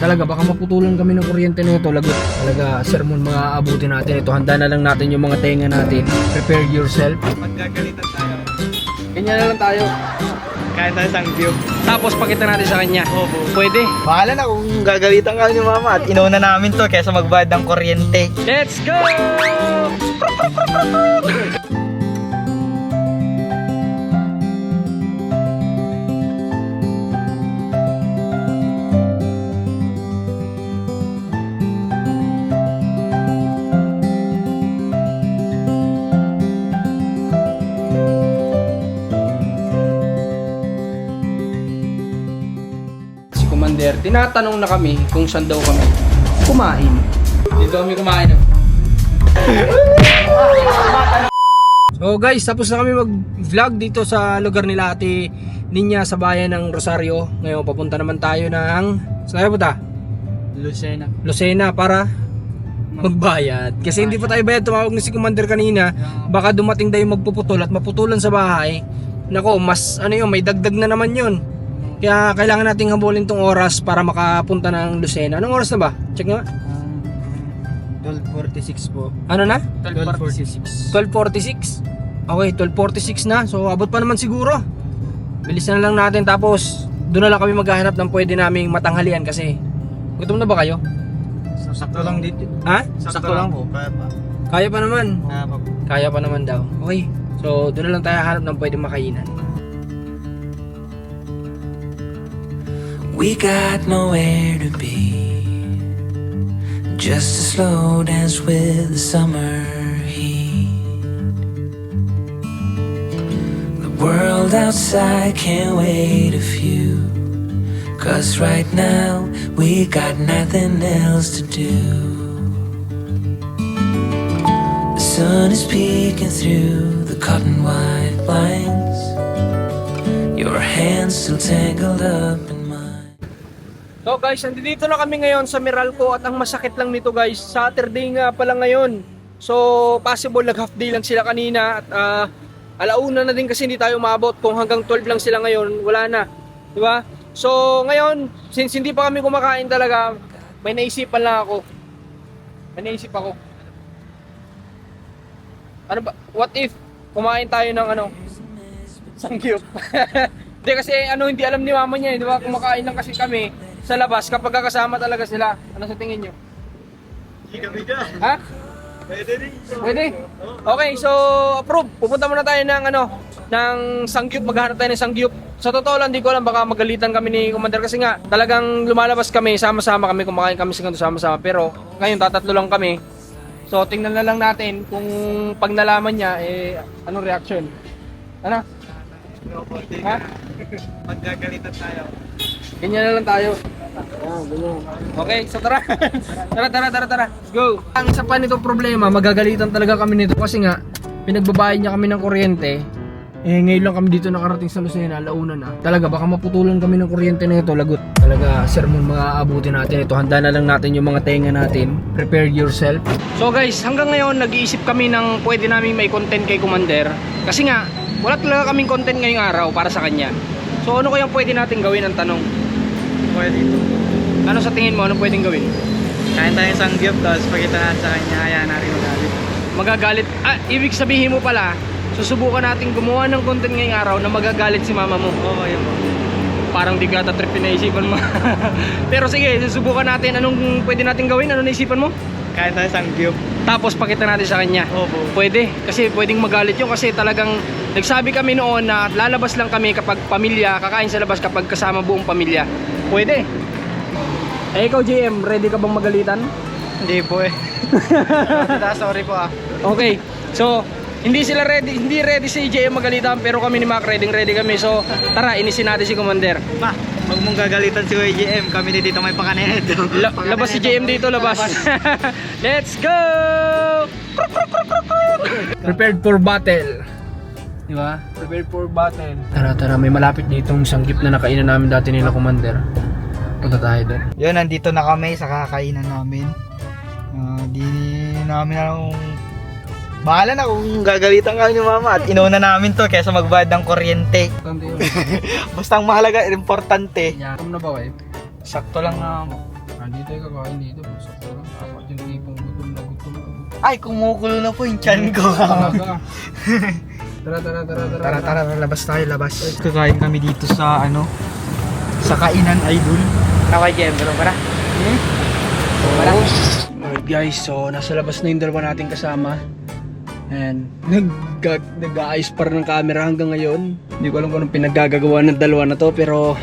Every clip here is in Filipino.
Talaga, baka maputulan kami ng kuryente na ito. Lagot. Talaga, sermon mga abutin natin ito. Handa na lang natin yung mga tenga natin. Prepare yourself. Magagalitan tayo. Ganyan na lang tayo. Kahit tayo sang view. Tapos pakita natin sa kanya. Opo. Pwede. Bahala na kung gagalitan ka ni mama at inauna namin to kaysa magbayad ng kuryente. Let's go! Si Commander, tinatanong na kami kung saan daw kami kumain. Dito kami kumain. So guys, tapos na kami mag-vlog dito sa lugar nila Ate Ninya sa bayan ng Rosario. Ngayon papunta naman tayo ng saan tayo punta? Lucena para magbayad. Kasi hindi pa tayo bayad, tumawag na si Commander kanina. Baka dumating daw yung magpuputol at maputulan sa bahay. Nako, mas ano yun, may dagdag na naman yun. Kaya kailangan nating habulin tong oras para makapunta ng Lucena. Anong oras na ba? Check nga. 12:46 po. Ano na? 12:46. 12:46. Okay, 12:46 na. So abot pa naman siguro. Bilisan na lang natin tapos doon na lang kami maghahanap ng pwede naming matanghalian kasi gutom na ba kayo? Sakto lang dito. Ha? Sakto lang po. Kaya pa. Kaya pa naman. Kaya pa po. Kaya pa naman daw. Okay. So doon na lang tayo hanap ng pwede makainan. We got nowhere to be, just a slow dance with the summer heat. The world outside can't wait a few, 'cause right now we got nothing else to do. The sun is peeking through the cotton white blinds, your hands still tangled up in mine. So guys, nandito na kami ngayon sa Meralco at ang masakit lang nito guys, Saturday nga pala ngayon. So possible nag half day lang sila kanina at alauna na din kasi hindi tayo umabot. Kung hanggang 12 lang sila ngayon, wala na. Di ba? So ngayon, since hindi pa kami kumakain talaga, may naisipan lang ako. May naisip ako. Ano ba? What if kumain tayo ng ano? Sangyup. Hindi kasi hindi alam ni mama niya, di ba? Kumakain lang kasi kami sa labas kapag kakasama talaga sila. Ano sa tingin nyo? Hindi kami dyan. Ha? Pwede rin. Pwede? Okay, so approve. Pupunta muna tayo ng ng sangyup, maghahanap tayo ng sangyup. Sa totoo lang, di ko alam, baka magalitan kami ni Commander kasi nga talagang lumalabas kami, sama-sama kami, kumakain kami sa ganito sama-sama. Pero ngayon tatatlo lang kami. So tingnan na lang natin kung pag nalaman niya anong reaction. Ano? Ha? Magagalitan tayo. Ganyan na lang tayo. Okay, so tara. tara. Let's go. Ang isa pa nito problema, magagalitan talaga kami nito kasi nga pinagbabayad niya kami ng kuryente. Ngayon lang kami dito nakarating sa Lucena, alauna na. Talaga, baka maputulan kami ng kuryente na ito, lagot. Talaga, sermon mga abutin natin ito. Handa na lang natin yung mga tenga natin. Prepare yourself. So guys, hanggang ngayon nag-iisip kami ng pwede namin may content kay Commander. Kasi nga, wala talaga kaming content ngayong araw para sa kanya. So ano kayang pwede natin gawin ang tanong? Pwede ito. Ano sa tingin mo, ano pwedeng gawin? Kain tayo sang gift tapos pagkita natin sa kanya, hayaan natin magalit. Magagalit? Ibig sabihin mo pala, susubukan natin gumawa ng content ngayong araw na magagalit si mama mo. Oo, yun po. Parang di ka trip naisipan mo. Pero sige, susubukan natin. Anong pwede natin gawin? Ano naisipan mo? Kain tayo sang gift. Tapos pakita natin sa kanya. Opo. Pwede, kasi pwedeng magalit yun kasi talagang nagsabi kami noon na lalabas lang kami kapag pamilya, kakain sa labas kapag kasama buong pamilya. Pwede. Ikaw JM, ready ka bang magalitan? Hindi po eh. Sorry po ah. Okay, so hindi ready si JM magalitan pero kami ni Mac ready kami. So tara, inisin natin si Commander. Ma, wag mong gagalitan si JM. Kami dito may pakaneto. Labas si JM dito, labas. Let's go! Prepared for battle. Di ba? Prepared for battle. Tara, may malapit ditong sanggip na nakainan namin dati nila Commander. Punta tayo doon. Yun, nandito na kami sa kakainan namin. Di namin alam kung bahala na kung gagalitan ka ni mama at inauna namin to kaysa magbayad ng kuryente. Tante yun. Basta ang mahalaga, importante. Yakom na ba kayo? Sakto lang na Hindi tayo kakain dito. Sa kurang dapat yung tipong gutom na gutom. Ay, kumukulo na po yung chan ko. Talaga. Tara. Labas tayo, labas. Kakain kami dito sa sa Kainan Idol. Okay, Jem, bro, para. Alright guys, so nasa labas na yung dalawa nating kasama. And nag-aayos pa rin ng camera hanggang ngayon. Hindi ko alam kung anong pinaggagawa ng dalawa na to, pero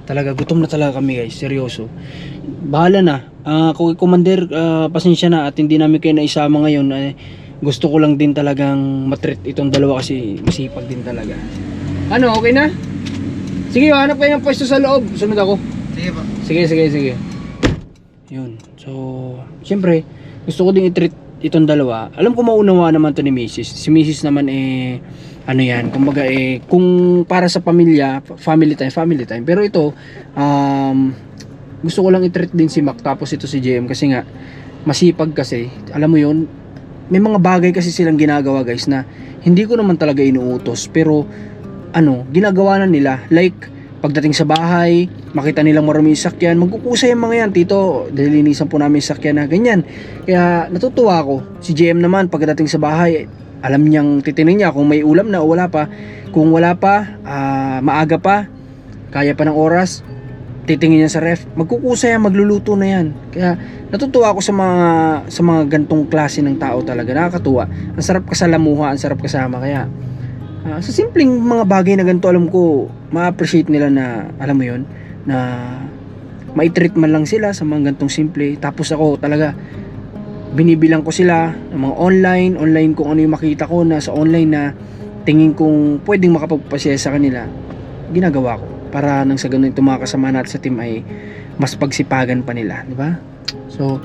talaga gutom na talaga kami guys, seryoso. Bahala na. Commander, pasensya na at hindi namin kayo naisama ngayon. Gusto ko lang din talagang matreat itong dalawa kasi masipag din talaga. Ano, okay na? Sige, hanap kayo ng pwesto sa loob. Sunod ako. Sige po. Sige. Yun. So, siyempre, gusto ko din i-treat itong dalawa. Alam ko maunawa naman to ni Mrs. Si Mrs. naman ano yan, kumbaga kung para sa pamilya, family time. Pero ito, gusto ko lang i-treat din si Mac tapos ito si JM kasi nga, masipag kasi. Alam mo yun, may mga bagay kasi silang ginagawa guys na hindi ko naman talaga inuutos. Pero, ginagawa na nila. Like, pagdating sa bahay, makita nilang marami yung sakyan, magkukusay yung mga yan, tito, dilinisan po namin yung sakyan na ganyan. Kaya natutuwa ako. Si JM naman, pagdating sa bahay, alam niyang titinin niya kung may ulam na o wala pa. Kung wala pa, maaga pa, kaya pa ng oras, titingin niya sa ref, magkukusay yan, magluluto na yan. Kaya natutuwa ako sa mga gantong klase ng tao talaga, nakakatuwa. Ang sarap kasalamuha, ang sarap kasama, kaya sa simpleng mga bagay na ganito, alam ko ma-appreciate nila na, alam mo yon, na mai-treat man lang sila sa mga gantong simple. Tapos ako talaga binibilang ko sila ng mga online kung ano yung makita ko na sa online na tingin kong pwedeng makapagpasya sa kanila, ginagawa ko para nang sa ganun itong mga kasama natin sa team ay mas pagsipagan pa nila, di ba? So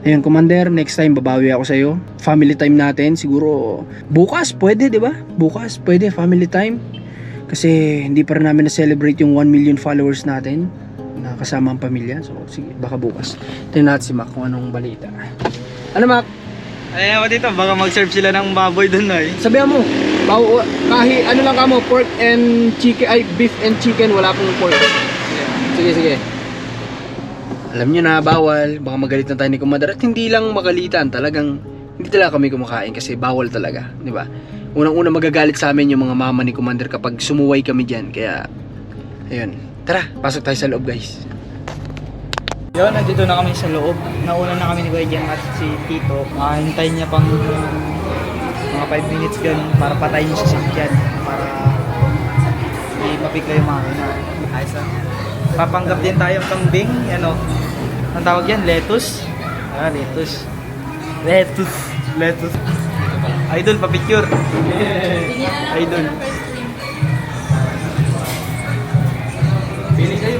ayun, Commander, next time babawi ako sa iyo. Family time natin, siguro bukas pwede, 'di ba? Bukas pwede family time. Kasi hindi pa rin namin na-celebrate yung 1 million followers natin na kasama ang pamilya. So sige, baka bukas. Tingnan natin si Mac kung anong balita. Ano, Mac? Ay, ako dito, baka mag-serve sila ng baboy doon na Sabihan mo, kahit ano lang ka mo, pork and chicken, beef and chicken, wala pong pork. Sige. Alam nyo na, bawal. Baka magalitan tayo ni Commander. At hindi lang magalitan. Talagang hindi talaga kami kumakain kasi bawal talaga. Di ba? Unang-una magagalit sa amin yung mga mama ni Commander kapag sumuway kami dyan. Kaya, ayun. Tara, pasok tayo sa loob guys. Yun, nandito na kami sa loob. Nauna na kami ni Kuya Jem at si Tito. Hintayin niya pang mga 5 minutes ganun para patayin niya sa sakyan. Para hindi mapigla yung makina. Ayos lang. Papanggap din tayong kambing. Ang tawag yan? Lettuce. Lettuce. Idol, pa-picture. Idol. Pili kayo.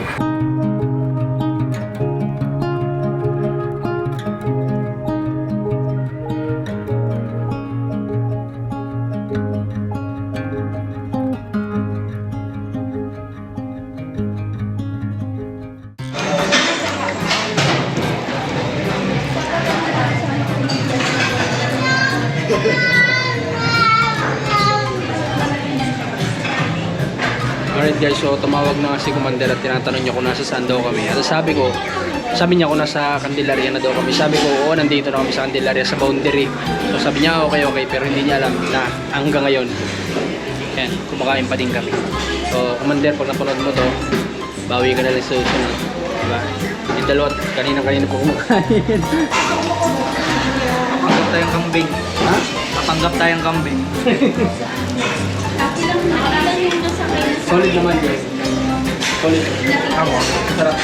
Alright guys, so tumawag na nga si Commander at tinatanong niya kung nasa saan daw kami. At sabi niya kung nasa Candelaria na daw kami. Sabi ko, oo, nandito na kami sa Candelaria, sa boundary. So sabi niya, okay, pero hindi niya alam na hanggang ngayon, yan, kumakain pa din kami. So, Commander, pag napanood mo to, bawi ka na lang sa susunod. Diba? Yung dalawa, kanina po kumakain. Papanggap tayong kambing. Ha? Papanggap tayong kambing. Solid naman guys. Solid. Ako. Sarap.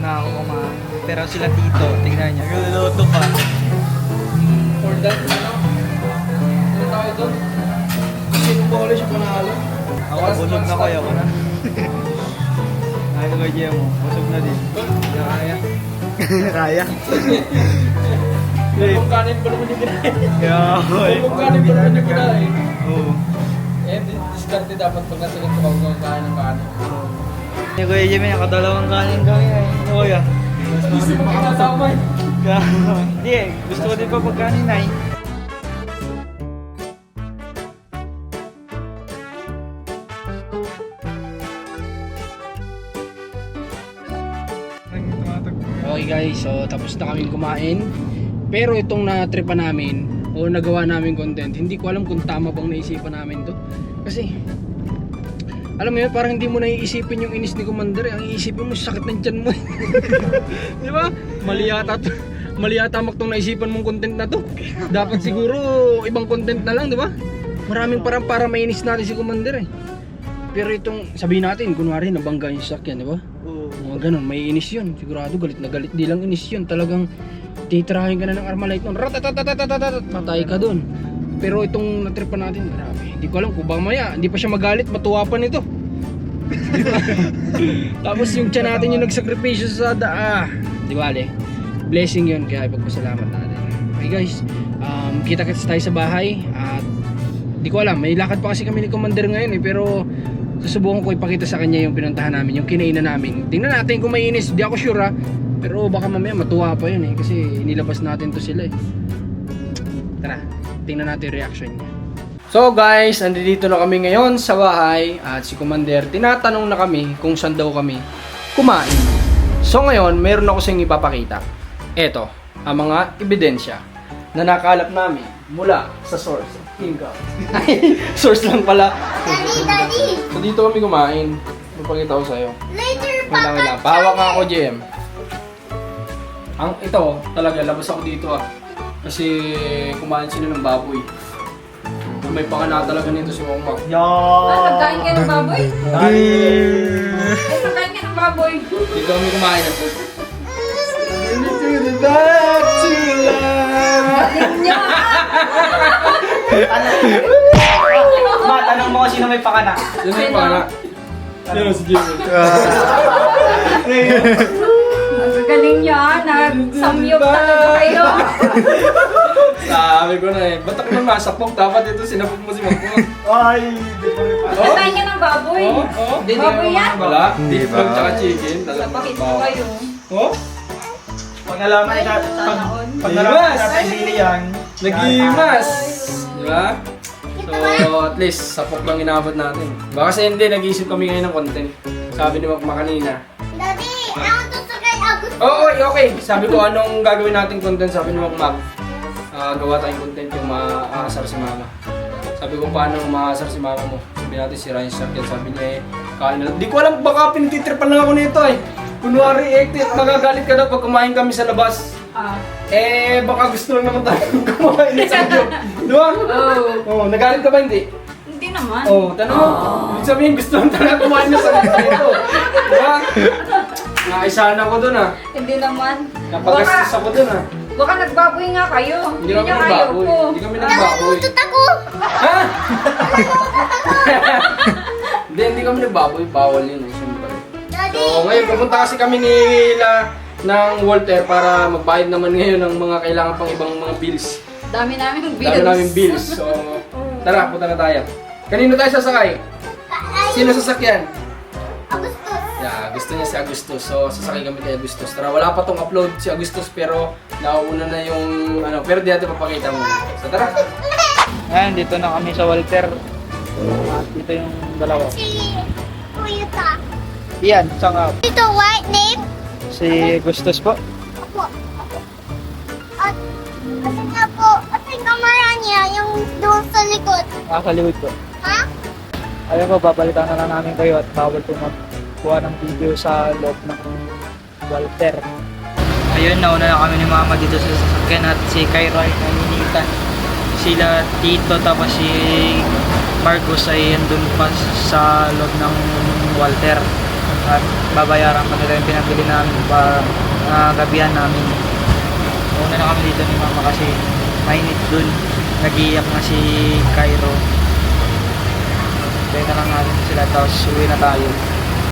na ako kumain. Pero sila Tito, tingnan niyo, luluto pa. For that, ano? Ano tawag doon? Sinumbole siya panalo. Ako, busog na kayo ko na. Ay, Kuya Jem, busog na din. Kaya. Kaya? Kung kanin pa naman yung kinain. Kung kanin pa naman yung kinain. Oo. Eh, diskarte dapat pag nasagot ko kung kain ng kanin. Ni Kuya Jem, nakadalawang kanin kami eh. Kuya. Hindi mo kinasama eh. Hindi eh, gusto ko din pa pagkanin na eh. Okay guys, so tapos na kaming kumain. Pero itong na-tripan namin o nagawa namin content, hindi ko alam kung tama bang naisipan namin to. Kasi alam mo yun, parang hindi mo naiisipin yung inis ni Commander eh. Ang iisipin mo, sakit ng tiyan mo. Di ba? Mali yata maktong naisipan mong content na to. Dapat siguro ibang content na lang, di ba? Maraming parang para mainis natin si Commander eh. Pero itong sabihin natin, kunwari nabangga yung sakyan, di ba? Oo. Mga ganun, may inis yun. Sigurado galit na galit. Di lang inis yun. Talagang titirahin ka na ng Armalite nun. Ratatatatatat. Patay ka dun. Pero itong natripan natin, grabe. Hindi ko alam kung ba maya. Hindi pa siya magalit. Matuwa pa nito. Tapos yung tiyan natin yung nagsakripisyo sa di bale. Blessing yun. Kaya ipagpasalamat natin. Okay guys. Kita-kits tayo sa bahay. At di ko alam. May lakad pa kasi kami ni Commander ngayon eh. Pero susubukan ko ipakita sa kanya yung pinuntahan namin, yung kinainan namin. Tingnan natin kung may inis, di ako sure ha. Pero baka mamaya matuwa pa yun eh, kasi nilabas natin to sila eh. Tara, tingnan natin yung reaction niya. So guys, nandito na kami ngayon sa bahay at si Commander, tinatanong na kami kung saan daw kami kumain. So ngayon, meron ako sa inyo ipapakita. Eto, ang mga ebidensya na nakalap namin mula sa source. Source lang pala. Daddy! So dito kami kumain. Magpakita ko sa'yo. Later, Wait lang. Pahawak nga ako, JM. Ang ito, talaga, labas ako dito ah. Kasi kumain sila ng baboy. May pangana talaga nito si Mama. Nagkain ka ng baboy? Nagkain ka ng baboy? Dito kami kumain. Tanong mo kung sino may pakana. Sino yung pangana? Sino si JM? Ang galing niya, nag-samyup talaga kayo. Sabi ko na eh, ba't ako masapok? Dapat ito sinapok mo si Mama. Ay, di ba may pakana? Nagkain ka ng baboy? Hindi, Baboy yan? Wala. Beef lang tsaka chicken. Bakit mo kayo? Oh? Pag nalaman Ay, ka, sana all. pag nalaman natin hindi yan. Nag-imas! Di ba? So, at least, sapok lang inabot natin. Baka kasi hindi, nag-iisip kami ngayon ng content. Sabi ni Makma kanina. Daddy, I want to sakay August. Oo, okay. Sabi ko, anong gagawin natin content? Sabi ni Makma, gawa tayong content yung maasar si Mama. Sabi ko, paano maasar si Mama mo? Sabi natin, si Ryan Sakyan. Sabi niya eh, kain na. Di ko alam, baka pinititripan lang ako nito eh. Kunwari, magagalit ka daw pag kumain kami sa labas. Eh, baka gusto lang naman tayo kumain na sa inyo. Di ba? Oo. Nagalit ka ba hindi? Hindi naman. Oo, tanong mo. Ibig sabihin, gusto lang talaga kumain na sa ito. Di ba? Naisahan ako dun ah. Hindi naman. Napagastos ako dun ah. Baka nagbaboy nga kayo. Hindi kami niya ayaw nagbaboy. ko. Hindi kami nagbaboy. Nalutot ako! Ha? Hindi kami nagbaboy. Bawal yun eh. Siyempre. Daddy! So, ngayon pupunta kasi kami nila ng Walter para magbayad naman ngayon ng mga kailangan pang ibang mga bills. Dami namin ng bills. Dami namin bills. So, tara, punta na tayo. Kanino tayo sasakay? Sino sasakyan? Augustus! Yeah, gusto niya si Agustus. So, sasakay kami kay Agustus. Tara, wala pa tong upload si Agustus pero nauuna na yung ano, pero di natin papakita muna. So, tara. Ayan, dito na kami sa Walter. At dito yung dalawa. Si Toyota. Iyan, saan nga? Dito, white name? Si Gustos po. Opo. At, kasi nga po, at yung camera niya, yung doon sa likod. Sa likod po. Ha? Ayun po, babalitan na lang namin kayo at bawal po magkuha ng video sa loob ng Walter. Ayun, nauna na kami ni Mama dito sa sasakyan at si Kyra ay naninitan. Sila Tito tapos si Marcos ay andun pa sa loob ng Walter. at babayaran pa nila yung pinabili namin para gabihan namin. Una na kami dito ni mama kasi mainit dun. Nag-iiyak na si Cairo. Kaya na lang natin sila tapos uwi na tayo.